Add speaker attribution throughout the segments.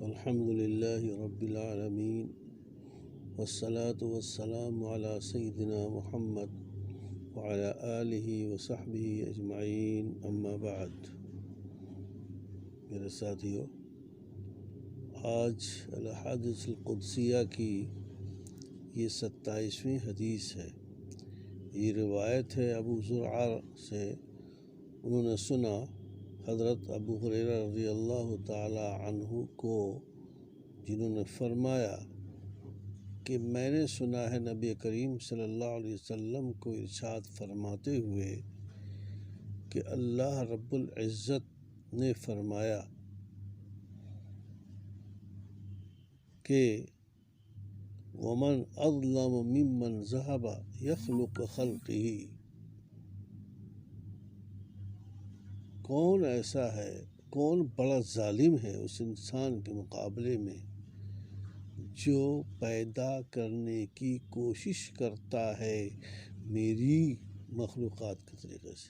Speaker 1: الحمد للہ رب العالمین والصلاة والسلام علی سیدنا محمد وعلی آلہ وصحبہ اجمعین اما بعد۔ میرے ساتھیو، آج الاحادیث القدسیہ کی یہ 27ویں حدیث ہے۔ یہ روایت ہے ابو زرعہ سے، انہوں نے سنا حضرت ابو ہریرہ رضی اللہ تعالی عنہ کو، جنہوں نے فرمایا کہ میں نے سنا ہے نبی کریم صلی اللہ علیہ وسلم کو ارشاد فرماتے ہوئے کہ اللہ رب العزت نے فرمایا کہ وَمَنْ أَظْلَمُ مِمَّنْ ذَهَبَ يَخْلُقُ خَلْقِهِ، کون ایسا ہے، کون بڑا ظالم ہے اس انسان کے مقابلے میں جو پیدا کرنے کی کوشش کرتا ہے میری مخلوقات کے طریقے سے۔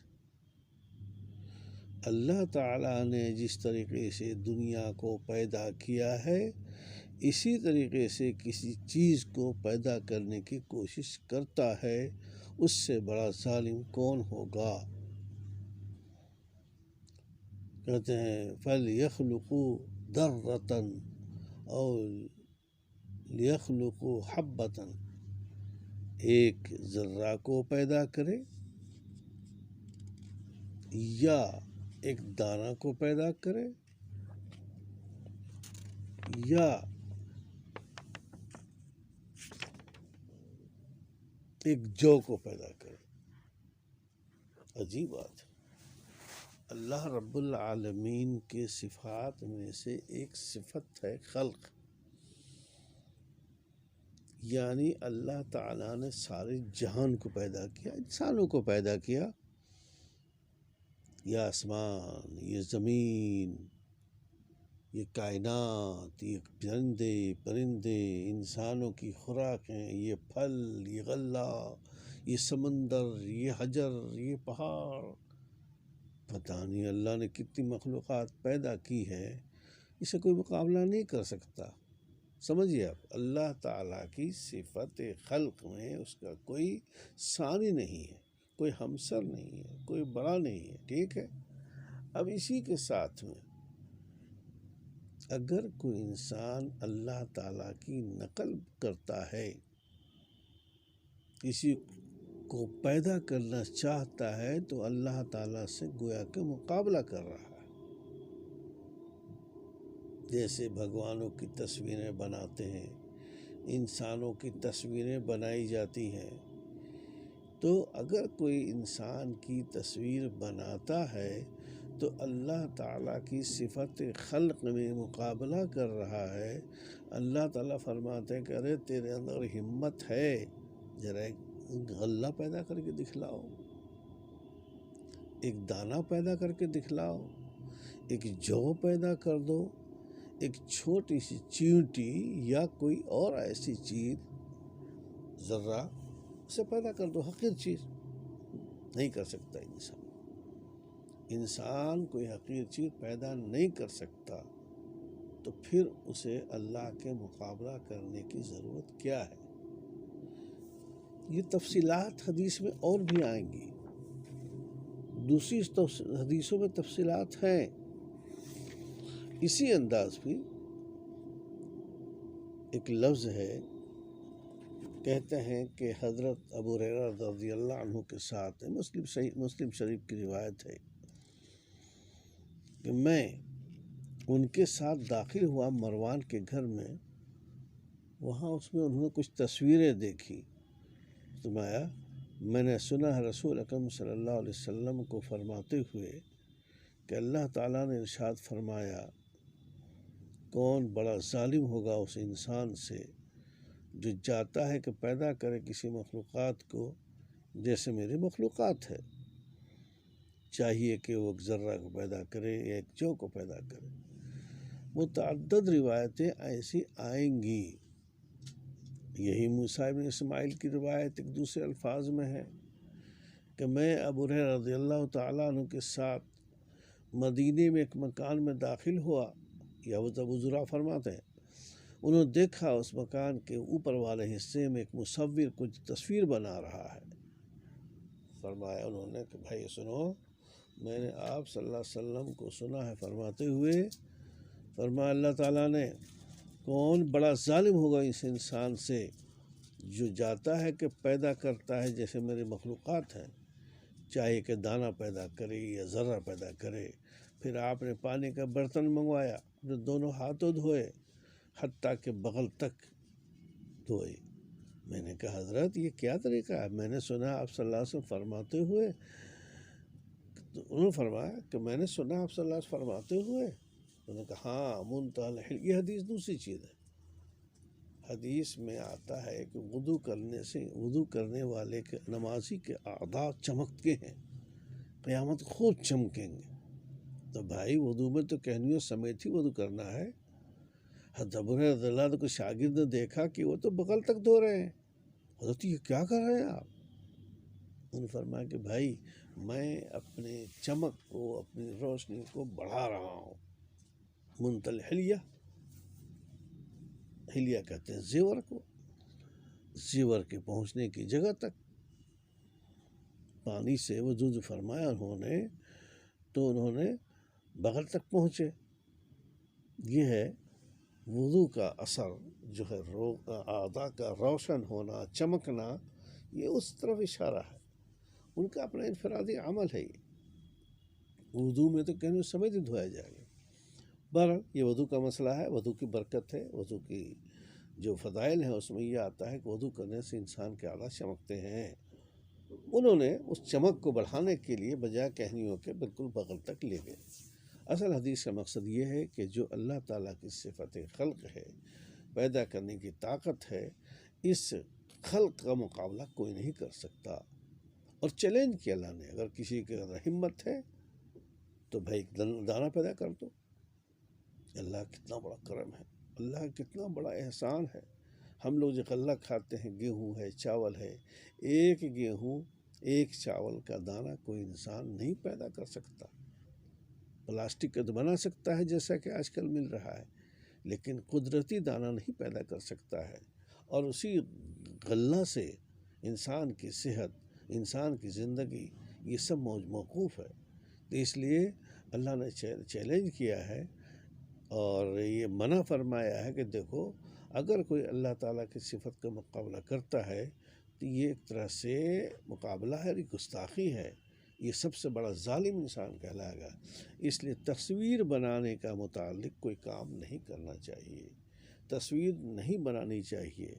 Speaker 1: اللہ تعالیٰ نے جس طریقے سے دنیا کو پیدا کیا ہے، اسی طریقے سے کسی چیز کو پیدا کرنے کی کوشش کرتا ہے، اس سے بڑا ظالم کون ہوگا؟ کہتے ہیں فَلْيَخْلُقُوا ذَرَّةً أَوْ لِيَخْلُقُوا حَبَّةً، ایک ذرہ کو پیدا کرے یا ایک دانہ کو پیدا کرے یا ایک جو کو پیدا کرے۔ عجیب بات ہے۔ اللہ رب العالمین کے صفات میں سے ایک صفت ہے خلق، یعنی اللہ تعالیٰ نے سارے جہان کو پیدا کیا، انسانوں کو پیدا کیا، یہ آسمان، یہ زمین، یہ کائنات، یہ پرندے، انسانوں کی خوراکیں، یہ پھل، یہ غلہ، یہ سمندر، یہ حجر، یہ پہاڑ، پتہ نہیں اللہ نے کتنی مخلوقات پیدا کی ہے، اسے کوئی مقابلہ نہیں کر سکتا۔ سمجھیے آپ، اللہ تعالیٰ کی صفت خلق میں اس کا کوئی ثانی نہیں ہے، کوئی ہمسر نہیں ہے، کوئی بڑا نہیں ہے، ٹھیک ہے۔ اب اسی کے ساتھ میں اگر کوئی انسان اللہ تعالیٰ کی نقل کرتا ہے، کسی کو پیدا کرنا چاہتا ہے، تو اللہ تعالیٰ سے گویا کہ مقابلہ کر رہا ہے۔ جیسے بھگوانوں کی تصویریں بناتے ہیں، انسانوں کی تصویریں بنائی جاتی ہیں، تو اگر کوئی انسان کی تصویر بناتا ہے تو اللہ تعالیٰ کی صفت خلق میں مقابلہ کر رہا ہے۔ اللہ تعالیٰ فرماتے ہیں کہ ارے تیرے اندر ہمت ہے، ذرا ایک غلہ پیدا کر کے دکھلاؤ، ایک دانہ پیدا کر کے دکھلاؤ، ایک جو پیدا کر دو، ایک چھوٹی سی چیونٹی یا کوئی اور ایسی چیز، ذرہ سے پیدا کر دو، حقیر چیز نہیں کر سکتا انسان کوئی حقیر چیز پیدا نہیں کر سکتا، تو پھر اسے اللہ کے مقابلہ کرنے کی ضرورت کیا ہے؟ یہ تفصیلات حدیث میں اور بھی آئیں گی، دوسری حدیثوں میں تفصیلات ہیں۔ اسی انداز بھی ایک لفظ ہے، کہتے ہیں کہ حضرت ابو ہریرہ رضی اللہ عنہ کے ساتھ، مسلم شریف کی روایت ہے کہ میں ان کے ساتھ داخل ہوا مروان کے گھر میں، وہاں اس میں انہوں نے کچھ تصویریں دیکھی، فرمایا میں نے سنا ہے رسول اکرم صلی اللہ علیہ وسلم کو فرماتے ہوئے کہ اللہ تعالیٰ نے ارشاد فرمایا، کون بڑا ظالم ہوگا اس انسان سے جو چاہتا ہے کہ پیدا کرے کسی مخلوقات کو جیسے میری مخلوقات ہے، چاہیے کہ وہ ایک ذرہ کو پیدا کرے یا ایک جو کو پیدا کرے۔ متعدد روایتیں ایسی آئیں گی۔ یہی موسیٰ بن اسماعیل کی روایت ایک دوسرے الفاظ میں ہے کہ میں ابو ہریرہ رضی اللہ تعالیٰ عنہ کے ساتھ مدینے میں ایک مکان میں داخل ہوا، یا وہ ابو زرع فرماتے ہیں انہوں نے دیکھا اس مکان کے اوپر والے حصے میں ایک مصور کچھ تصویر بنا رہا ہے۔ فرمایا انہوں نے کہ بھائی سنو، میں نے آپ صلی اللہ علیہ وسلم کو سنا ہے فرماتے ہوئے، فرمایا اللہ تعالیٰ نے کون بڑا ظالم ہوگا اس انسان سے جو جاتا ہے کہ پیدا کرتا ہے جیسے میری مخلوقات ہیں، چاہے کہ دانہ پیدا کرے یا ذرہ پیدا کرے، پھر آپ نے پانی کا برتن منگوایا، جو دونوں ہاتھوں دھوئے حتیٰ کہ بغل تک دھوئے۔ میں نے کہا حضرت یہ کیا طریقہ ہے؟ میں نے سنا آپ صلی اللہ علیہ وسلم فرماتے ہوئے، تو انہوں نے فرمایا کہ میں نے سنا آپ صلی اللہ علیہ وسلم فرماتے ہوئے، انہوں نے کہا ہاں منتہی الحل۔ یہ حدیث دوسری چیز ہے۔ حدیث میں آتا ہے کہ وضو کرنے والے کے نمازی کے اعضاء چمکتے ہیں، قیامت خوب چمکیں گے۔ تو بھائی وضو میں تو کہنیوں سمیت ہی وضو کرنا ہے۔ حضرت ابو ہریرہ رضی اللہ عنہ کو شاگرد نے دیکھا کہ وہ تو بغل تک دھو رہے ہیں۔ حضرت یہ کیا کر رہے ہیں آپ؟ انہوں نے فرمایا کہ بھائی میں اپنے چمک کو، اپنی روشنی کو بڑھا رہا ہوں۔ منتہی الحلیہ، حلیہ کہتے ہیں زیور کو، زیور کے پہنچنے کی جگہ تک۔ پانی سے وضو جو فرمایا انہوں نے تو انہوں نے بغل تک پہنچے۔ یہ ہے وضو کا اثر جو ہے، اعضاء کا روشن ہونا، چمکنا، یہ اس طرف اشارہ ہے۔ ان کا اپنا انفرادی عمل ہے یہ۔ وضو میں تو کہیں سمیت ہی دھویا جائے گا۔ بہرحال یہ وضو کا مسئلہ ہے، وضو کی برکت ہے، وضو کی جو فضائل ہیں اس میں یہ آتا ہے کہ وضو کرنے سے انسان کے اعضاء چمکتے ہیں۔ انہوں نے اس چمک کو بڑھانے کے لیے بجائے کہنیوں کے بالکل بغل تک لے گئے۔ اصل حدیث کا مقصد یہ ہے کہ جو اللہ تعالیٰ کی صفت خلق ہے، پیدا کرنے کی طاقت ہے، اس خلق کا مقابلہ کوئی نہیں کر سکتا۔ اور چیلنج کیا اللہ نے، اگر کسی کے اندر ہمت ہے تو بھائی دانہ پیدا کر دو۔ اللہ کتنا بڑا کرم ہے، اللہ کتنا بڑا احسان ہے۔ ہم لوگ جو غلہ کھاتے ہیں، گیہوں ہے، چاول ہے، ایک گیہوں ایک چاول کا دانہ کوئی انسان نہیں پیدا کر سکتا۔ پلاسٹک کا تو بنا سکتا ہے جیسا کہ آج کل مل رہا ہے، لیکن قدرتی دانہ نہیں پیدا کر سکتا ہے۔ اور اسی غلہ سے انسان کی صحت، انسان کی زندگی، یہ سب موقوف ہے۔ تو اس لیے اللہ نے چیلنج کیا ہے اور یہ منع فرمایا ہے کہ دیکھو اگر کوئی اللہ تعالیٰ کی صفت کا مقابلہ کرتا ہے تو یہ ایک طرح سے مقابلہ ہے، یہ گستاخی ہے، یہ سب سے بڑا ظالم انسان کہلائے گا۔ اس لیے تصویر بنانے کا متعلق کوئی کام نہیں کرنا چاہیے، تصویر نہیں بنانی چاہیے۔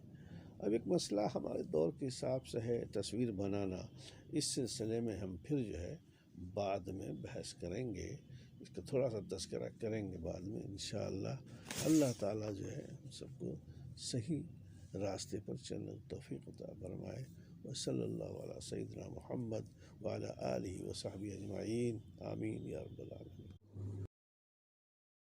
Speaker 1: اب ایک مسئلہ ہمارے دور کے حساب سے ہے تصویر بنانا، اس سلسلے میں ہم پھر جو ہے بعد میں بحث کریں گے، اس کا تھوڑا سا تذکرہ کریں گے بعد میں انشاءاللہ۔ اللہ تعالیٰ جو ہے ہم سب کو صحیح راستے پر چلنے کی توفیق عطا فرمائے۔ وصلی اللہ علی سیدنا محمد وعلی آلہ وصحبہ اجمعین، آمین یا رب العالمین۔